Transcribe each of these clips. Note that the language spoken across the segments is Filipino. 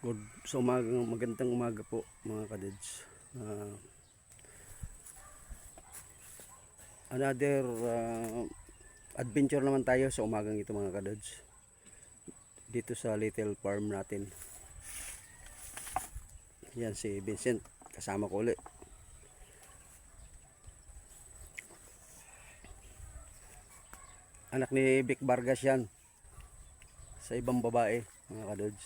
Good. So magandang umaga po mga kadeds. Another adventure naman tayo sa umagang ito mga kadeds. Dito sa little farm natin. Yan si Vincent, kasama ko ulit. Anak ni Vic Vargas yan. Sa ibang babae mga kadeds.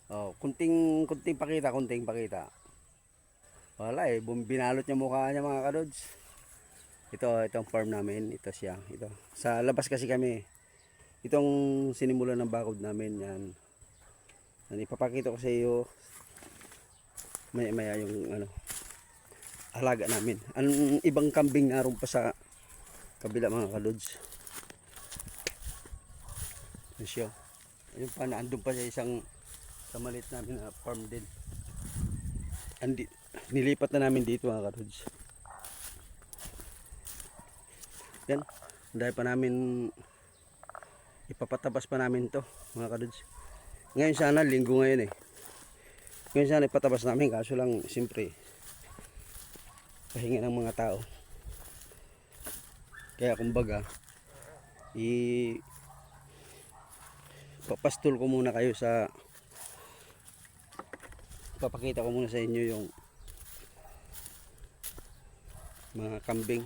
Oh, kunting pakita. Wala binalot niya mukha niya mga kadods. Itong farm namin, ito siya. Ito. Sa labas kasi kami. Itong sinimulan ng bakod namin yan. Ipapakita ko sa iyo maya yung alaga namin. Ang ibang kambing naroon pa sa kabila mga kadods. Ito siya. Ayun pa, naandun pa sa isang sa maliit namin na farm din. Nilipat na namin dito mga kadods. Yan, dahil pa namin ipapatabas pa namin to mga kadods. Ngayon sana, linggo ngayon ngayon sana ipatabas namin, kaso lang siyempre pahinga ng mga tao. Kaya kumbaga papastol ko muna kayo sa papakita ko muna sa inyo yung mga kambing.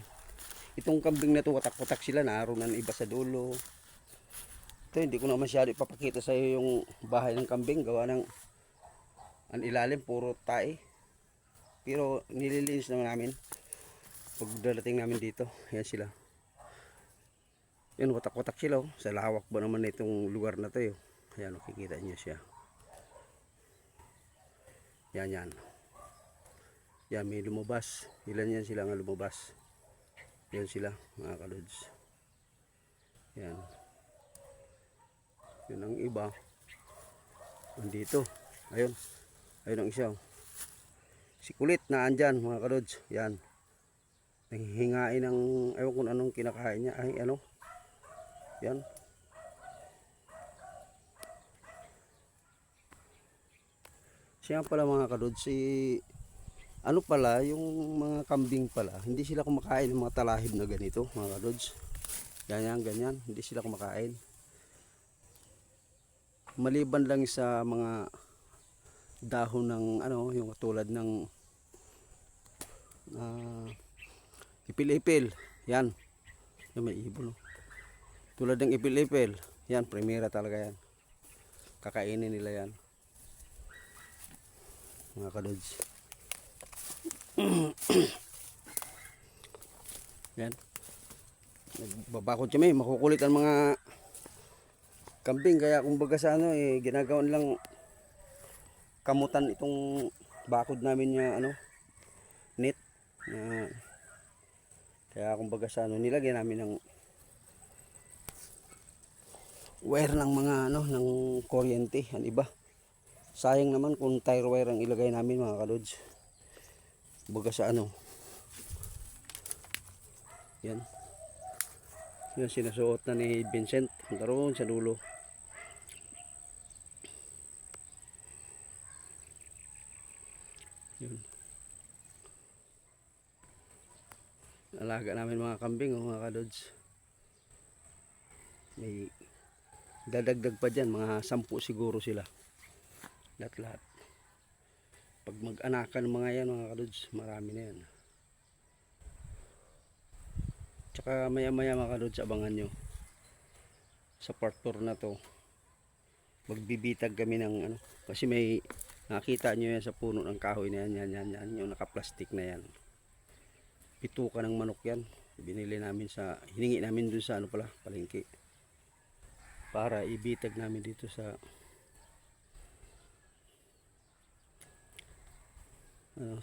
Itong kambing na to, watak-watak sila, naroon ng iba sa dulo. Ito, hindi ko na masyado ipapakita sa iyo yung bahay ng kambing, gawa ng ang ilalim puro tae. Pero nililinis naman namin pag darating namin dito. Yan sila. Yan, watak-watak sila. Sa lawak ba naman itong lugar na to. Ayan, makikita niyo siya. Yan. Yan, may lumabas. Ilan yan sila nga lumabas. Yan sila, mga kalods. Yan. Yun ang iba. Andito. Ayun. Ayun ang isa. Si kulit na andyan, mga kalods. Yan. Nanghihingain ng, ayaw kung anong kinakain niya. Ay, ano. Yan. Siya pala mga kadod, ano pala, yung mga kambing pala, hindi sila kumakain ng mga talahib na ganito mga kadods. Ganyan, hindi sila kumakain. Maliban lang sa mga dahon ng yung tulad ng ipil-ipil. Yan. Yung may ibon. Tulad ng ipil-ipil. Yan, primera talaga yan. Kakainin nila yan. Mga kadods. Yan. Nagbabakod kami, makukulit ang mga kambing, kaya kumbaga sa ginagawan lang kamutan itong bakod namin niya net. Kaya kumbaga sa nilagyan namin ng wire ng mga ng kuryente, ang iba. Sayang naman kung tire wire ang ilagay namin mga kadods. Baga sa yan. Yan sinasuot na ni Vincent. Daroon sa dulo. Yun. Alaga namin mga kambing mga kadods. May dadagdag pa dyan. Mga 10 siguro sila. Lahat. Pag mag-anakan mga yan mga kadods, marami na yan. Tsaka maya mga kadods, abangan nyo sa part 4 na to, magbibitag kami ng kasi may nakita nyo yan sa puno ng kahoy na yan, yung naka-plastic na yan. Pituka ng manok yan, binili namin hiningi namin dun sa palengke, para ibitag namin dito sa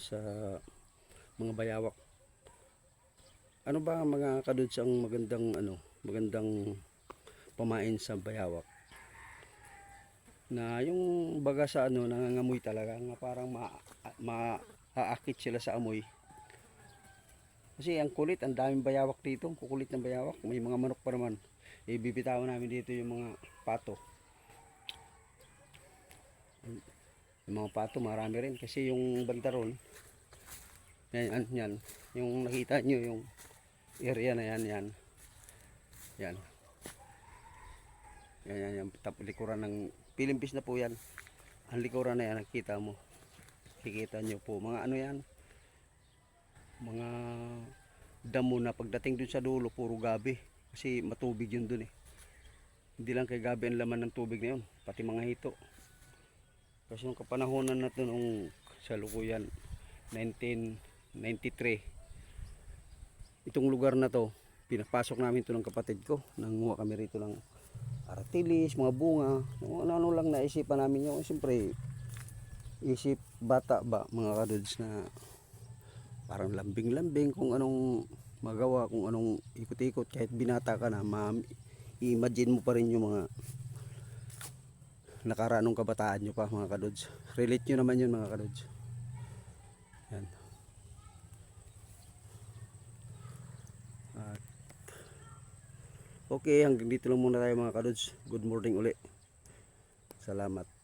sa mga bayawak. Ano ba mga kadods ang magandang pamain sa bayawak? Na yung baga sa nangangamoy talaga, nga parang maaakit sila sa amoy. Kasi ang kulit, ang daming bayawak dito, kukulit ng bayawak. May mga manok pa naman. Ibibitawan namin dito yung mga pato. Yung mga pato marami rin kasi yung bandaron yan, yung nakita nyo yung area na yan yan yan yan likuran ng Philippines na po yan. Ang likuran na yan nakita mo, kikita nyo po mga ano yan, mga damo na pagdating dun sa dulo puro gabi kasi matubig yun dun eh. Hindi lang kay gabi ang laman ng tubig na yun, pati mga hito. Kasi yung kapanahonan na ito nung sa Lukuyan 1993, itong lugar na to pinapasok namin ito ng kapatid ko, nanguha kami rito ng aratilis, mga bunga, ano lang naisipan namin yung siyempre isip bata ba mga kadudes na parang lambing-lambing kung anong magawa, kung anong ikot-ikot kahit binata ka na i-imagine mo pa rin yung mga nakaraan ng kabataan nyo pa mga kadods. Relate nyo naman yun mga kadods. Yan. At okay, hanggang dito lang muna tayo mga kadods. Good morning uli. Salamat.